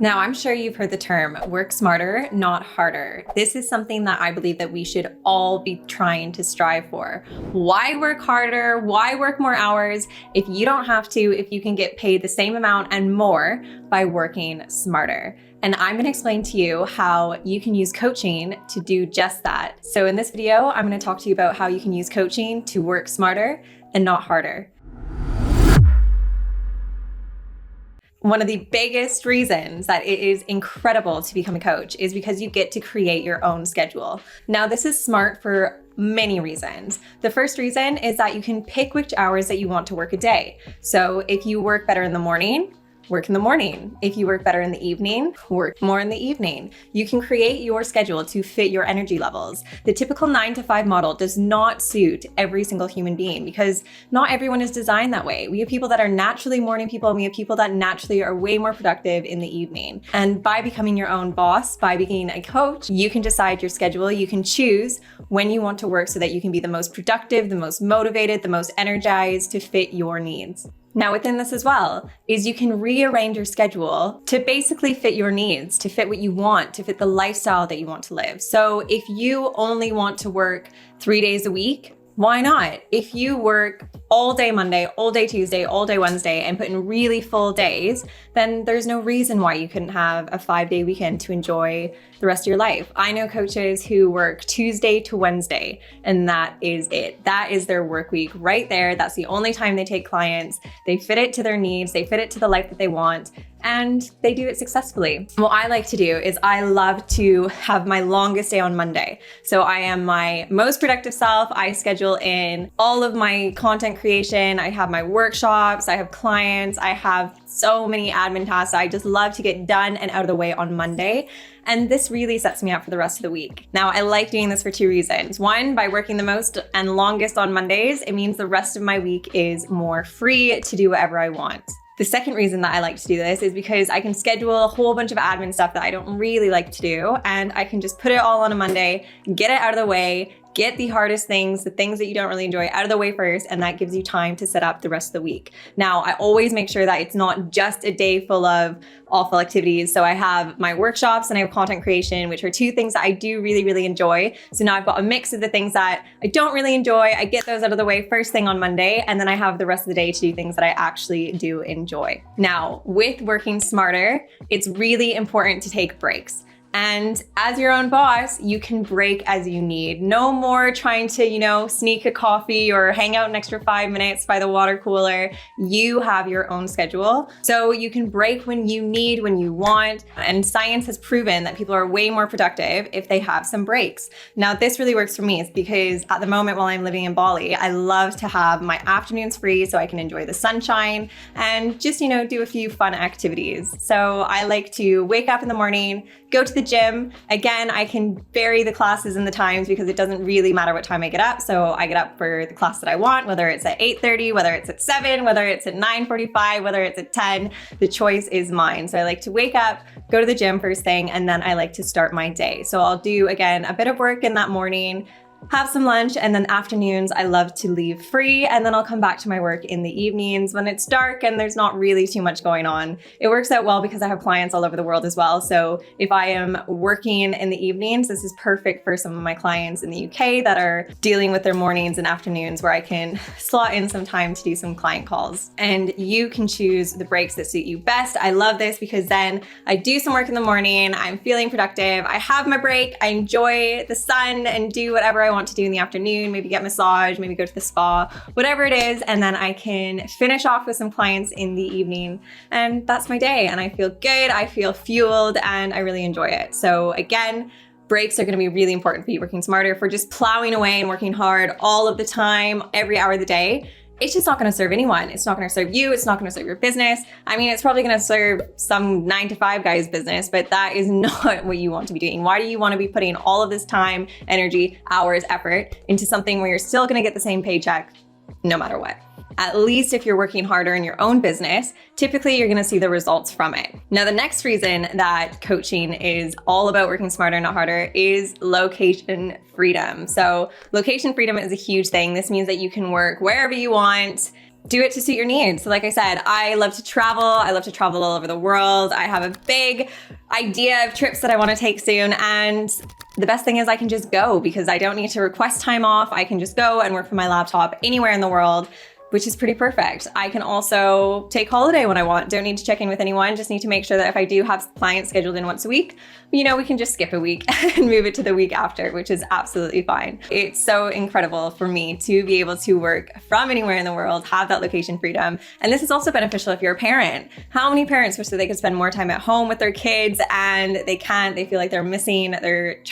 Now, I'm sure you've heard the term work smarter, not harder. This is something that I believe that we should all be trying to strive for. Why work harder? Why work more hours if you don't have to, if you can get paid the same amount and more by working smarter? And I'm going to explain to you how you can use coaching to do just that. So in this video, I'm going to talk to you about how you can use coaching to work smarter and not harder. One of the biggest reasons that it is incredible to become a coach is because you get to create your own schedule. Now, this is smart for many reasons. The first reason is that you can pick which hours that you want to work a day. So if you work better in the morning, work in the morning. If you work better in the evening, work more in the evening. You can create your schedule to fit your energy levels. The typical 9-to-5 model does not suit every single human being because not everyone is designed that way. We have people that are naturally morning people, and we have people that naturally are way more productive in the evening. And by becoming your own boss, by being a coach, you can decide your schedule. You can choose when you want to work so that you can be the most productive, the most motivated, the most energized to fit your needs. Now, within this as well, is you can rearrange your schedule to basically fit your needs, to fit what you want, to fit the lifestyle that you want to live. So if you only want to work 3 days a week, why not? If you work all day Monday, all day Tuesday, all day Wednesday, and put in really full days, then there's no reason why you couldn't have a 5-day weekend to enjoy the rest of your life. I know coaches who work Tuesday to Wednesday, and that is it. That is their work week right there. That's the only time they take clients. They fit it to their needs. They fit it to the life that they want, and they do it successfully. What I like to do is I love to have my longest day on Monday. So I am my most productive self. I schedule in all of my content creation. I have my workshops. I have clients. I have so many admin tasks I just love to get done and out of the way on Monday. And this really sets me up for the rest of the week. Now, I like doing this for 2 reasons. One, by working the most and longest on Mondays, it means the rest of my week is more free to do whatever I want. The second reason that I like to do this is because I can schedule a whole bunch of admin stuff that I don't really like to do, and I can just put it all on a Monday, get it out of the way, get the hardest things, the things that you don't really enjoy out of the way first, and that gives you time to set up the rest of the week. Now, I always make sure that it's not just a day full of awful activities. So I have my workshops and I have content creation, which are 2 things that I do really, really enjoy. So now I've got a mix of the things that I don't really enjoy. I get those out of the way first thing on Monday, and then I have the rest of the day to do things that I actually do enjoy. Now, with working smarter, it's really important to take breaks. And as your own boss, you can break as you need. No more trying to, sneak a coffee or hang out an extra 5 minutes by the water cooler. You have your own schedule. So you can break when you need, when you want. And science has proven that people are way more productive if they have some breaks. Now, this really works for me. It's because at the moment while I'm living in Bali, I love to have my afternoons free so I can enjoy the sunshine and just, do a few fun activities. So I like to wake up in the morning, go to the gym. Again, I can vary the classes and the times because it doesn't really matter what time I get up. So I get up for the class that I want, whether it's at 8:30, whether it's at 7, whether it's at 9:45, whether it's at 10, the choice is mine. So I like to wake up, go to the gym first thing, and then I like to start my day. So I'll do, again, a bit of work in that morning, have some lunch, and then afternoons I love to leave free, and then I'll come back to my work in the evenings when it's dark and there's not really too much going on. It works out well because I have clients all over the world as well. So if I am working in the evenings, this is perfect for some of my clients in the UK that are dealing with their mornings and afternoons where I can slot in some time to do some client calls. And you can choose the breaks that suit you best. I love this because then I do some work in the morning, I'm feeling productive, I have my break, I enjoy the sun and do whatever I want to do in the afternoon, maybe get a massage, maybe go to the spa, whatever it is, and then I can finish off with some clients in the evening, and that's my day, and I feel good, I feel fueled, and I really enjoy it. So again, breaks are going to be really important for you working smarter. For just plowing away and working hard all of the time, every hour of the day, it's just not going to serve anyone. It's not going to serve you. It's not going to serve your business. I mean, it's probably going to serve some 9-to-5 guy's business, but that is not what you want to be doing. Why do you want to be putting all of this time, energy, hours, effort into something where you're still going to get the same paycheck no matter what? At least if you're working harder in your own business, typically you're gonna see the results from it. Now, the next reason that coaching is all about working smarter, not harder, is location freedom. So location freedom is a huge thing. This means that you can work wherever you want, do it to suit your needs. So like I said, I love to travel. I love to travel all over the world. I have a big idea of trips that I want to take soon. And the best thing is I can just go because I don't need to request time off. I can just go and work from my laptop anywhere in the world, which is pretty perfect. I can also take holiday when I want. Don't need to check in with anyone. Just need to make sure that if I do have clients scheduled in once a week, we can just skip a week and move it to the week after, which is absolutely fine. It's so incredible for me to be able to work from anywhere in the world, have that location freedom. And this is also beneficial if you're a parent. How many parents wish that they could spend more time at home with their kids and they can't? They feel like they're missing their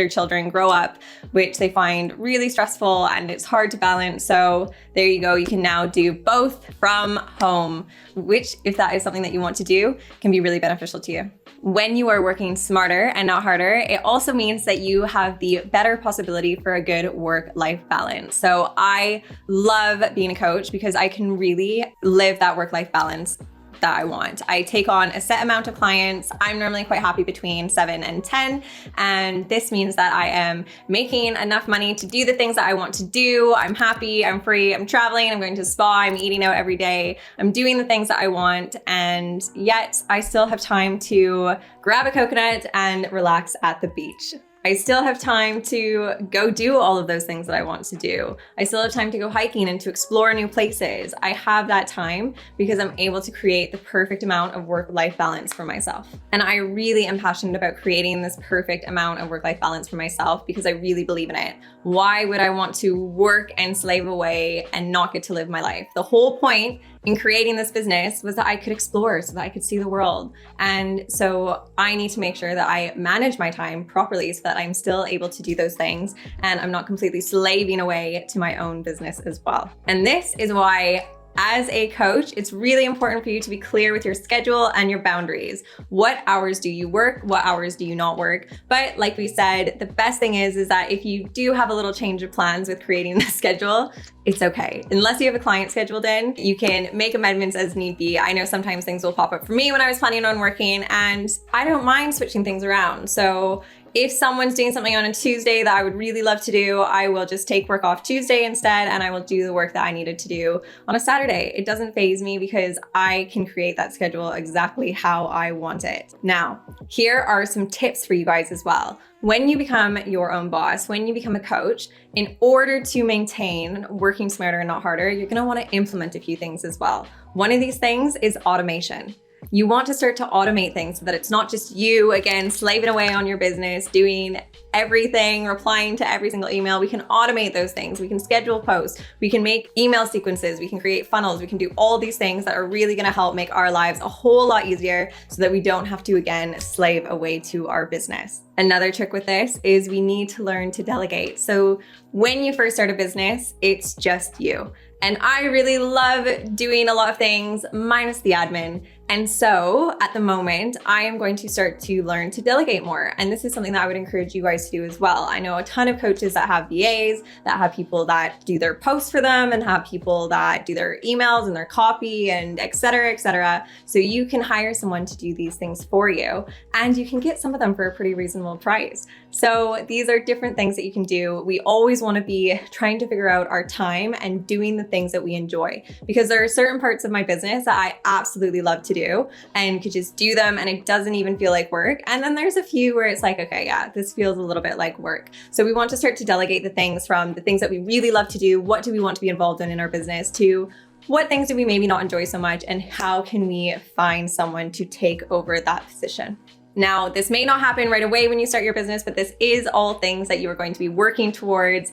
children grow up, which they find really stressful and it's hard to balance. So there you go. You can now do both from home, which, if that is something that you want to do, can be really beneficial to you. When you are working smarter and not harder, it also means that you have the better possibility for a good work-life balance. So I love being a coach because I can really live that work-life balance that I want. I take on a set amount of clients. I'm normally quite happy between 7 and 10. And this means that I am making enough money to do the things that I want to do. I'm happy, I'm free, I'm traveling, I'm going to spa, I'm eating out every day. I'm doing the things that I want. And yet I still have time to grab a coconut and relax at the beach. I still have time to go do all of those things that I want to do. I still have time to go hiking and to explore new places. I have that time because I'm able to create the perfect amount of work-life balance for myself. And I really am passionate about creating this perfect amount of work-life balance for myself because I really believe in it. Why would I want to work and slave away and not get to live my life? The whole point in creating this business was that I could explore, so that I could see the world. And so I need to make sure that I manage my time properly so that I'm still able to do those things and I'm not completely slaving away to my own business as well. And this is why, as a coach, it's really important for you to be clear with your schedule and your boundaries. What hours do you work? What hours do you not work? But like we said, the best thing is that if you do have a little change of plans with creating the schedule, it's okay. Unless you have a client scheduled in, you can make amendments as need be. I know sometimes things will pop up for me when I was planning on working and I don't mind switching things around. So if someone's doing something on a Tuesday that I would really love to do, I will just take work off Tuesday instead and I will do the work that I needed to do on a Saturday. It doesn't faze me because I can create that schedule exactly how I want it. Now, here are some tips for you guys as well. When you become your own boss, when you become a coach, in order to maintain working smarter and not harder, you're gonna wanna implement a few things as well. One of these things is automation. You want to start to automate things so that it's not just you, again, slaving away on your business, doing everything, replying to every single email. We can automate those things. We can schedule posts. We can make email sequences. We can create funnels. We can do all these things that are really going to help make our lives a whole lot easier so that we don't have to, again, slave away to our business. Another trick with this is we need to learn to delegate. So when you first start a business, it's just you. And I really love doing a lot of things minus the admin. And so at the moment, I am going to start to learn to delegate more. And this is something that I would encourage you guys to do as well. I know a ton of coaches that have VAs, that have people that do their posts for them and have people that do their emails and their copy and et cetera, et cetera. So you can hire someone to do these things for you and you can get some of them for a pretty reasonable price. So these are different things that you can do. We always want to be trying to figure out our time and doing the things that we enjoy, because there are certain parts of my business that I absolutely love to do and could just do them and it doesn't even feel like work. And then there's a few where it's like, okay, yeah, this feels a little bit like work. So we want to start to delegate the things from the things that we really love to do. What do we want to be involved in our business, to what things do we maybe not enjoy so much, and how can we find someone to take over that position? Now, this may not happen right away when you start your business, but this is all things that you are going to be working towards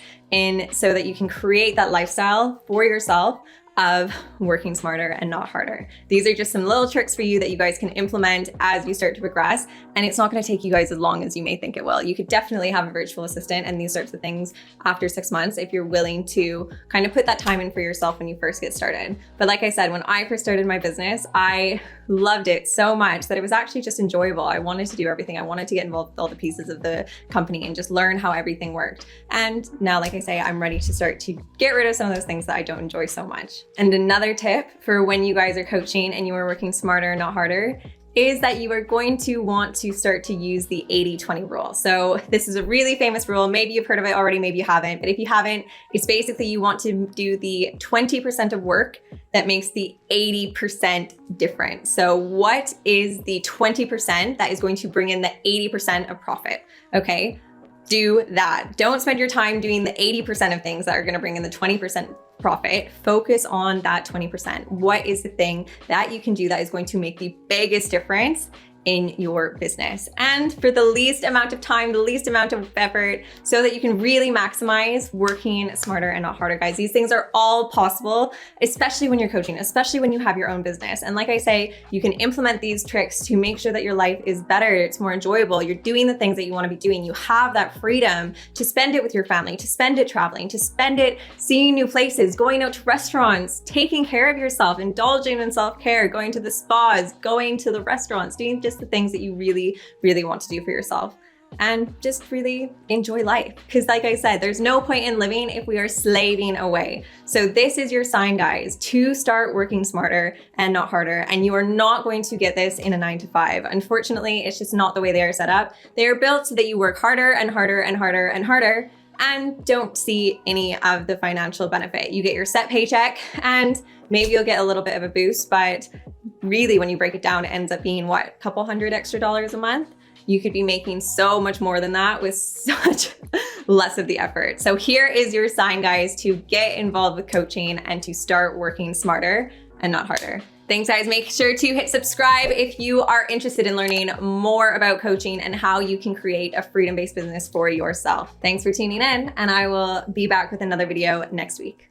so that you can create that lifestyle for yourself of working smarter and not harder. These are just some little tricks for you that you guys can implement as you start to progress. And it's not going to take you guys as long as you may think it will. You could definitely have a virtual assistant and these sorts of things after 6 months if you're willing to kind of put that time in for yourself when you first get started. But like I said, when I first started my business, I loved it so much that it was actually just enjoyable. I wanted to do everything. I wanted to get involved with all the pieces of the company and just learn how everything worked. And now, like I say, I'm ready to start to get rid of some of those things that I don't enjoy so much. And another tip for when you guys are coaching and you are working smarter, not harder, is that you are going to want to start to use the 80-20 rule. So this is a really famous rule. Maybe you've heard of it already, maybe you haven't. But if you haven't, it's basically you want to do the 20% of work that makes the 80% difference. So what is the 20% that is going to bring in the 80% of profit? Okay, do that. Don't spend your time doing the 80% of things that are going to bring in the 20% profit. Focus on that 20%. What is the thing that you can do that is going to make the biggest difference in your business, and for the least amount of time, the least amount of effort, so that you can really maximize working smarter and not harder, guys. These things are all possible, especially when you're coaching, especially when you have your own business. And like I say, you can implement these tricks to make sure that your life is better, it's more enjoyable, you're doing the things that you want to be doing, you have that freedom to spend it with your family, to spend it traveling, to spend it seeing new places, going out to restaurants, taking care of yourself, indulging in self-care, going to the spas, going to the restaurants, doing just the things that you really, really want to do for yourself, and just really enjoy life. Because like I said, there's no point in living if we are slaving away. So this is your sign, guys, to start working smarter and not harder. And you are not going to get this in a 9-to-5. Unfortunately, it's just not the way they are set up. They are built so that you work harder and harder and harder and harder and don't see any of the financial benefit. You get your set paycheck and maybe you'll get a little bit of a boost, but really when you break it down, it ends up being what, a couple $100 extra a month? You could be making so much more than that with such less of the effort. So here is your sign, guys, to get involved with coaching and to start working smarter and not harder. Thanks, guys. Make sure to hit subscribe if you are interested in learning more about coaching and how you can create a freedom-based business for yourself. Thanks for tuning in, and I will be back with another video next week.